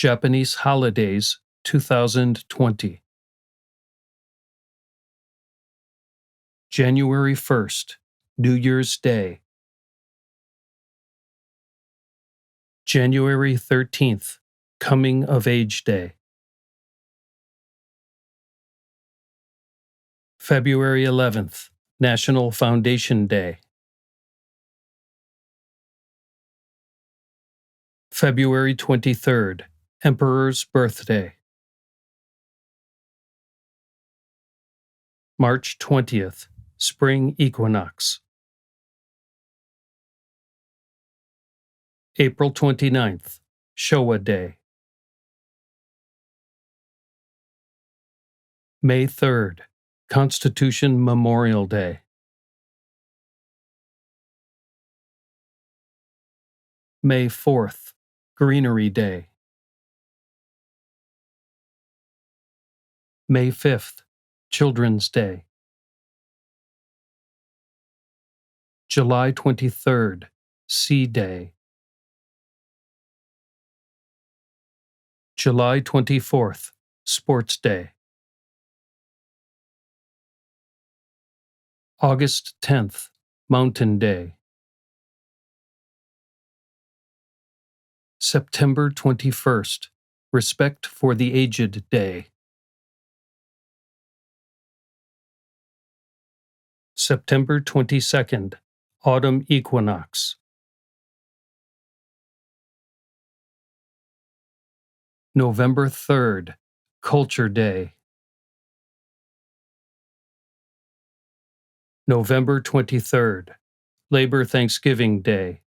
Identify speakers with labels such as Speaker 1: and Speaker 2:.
Speaker 1: Japanese Holidays 2020. January 1st, New Year's Day. January 13th, Coming of Age Day. February 11th, National Foundation Day. February 23rd, Emperor's Birthday. March 20th, Spring Equinox. April 29th, Showa Day. May 3rd, Constitution Memorial Day. May 4th, Greenery Day. May 5th, Children's Day. July 23rd, Sea Day. July 24th, Sports Day. August 10th, Mountain Day. September 21st, Respect for the Aged Day. September 22nd, Autumn Equinox. November 3rd, Culture Day. November 23rd, Labor Thanksgiving Day.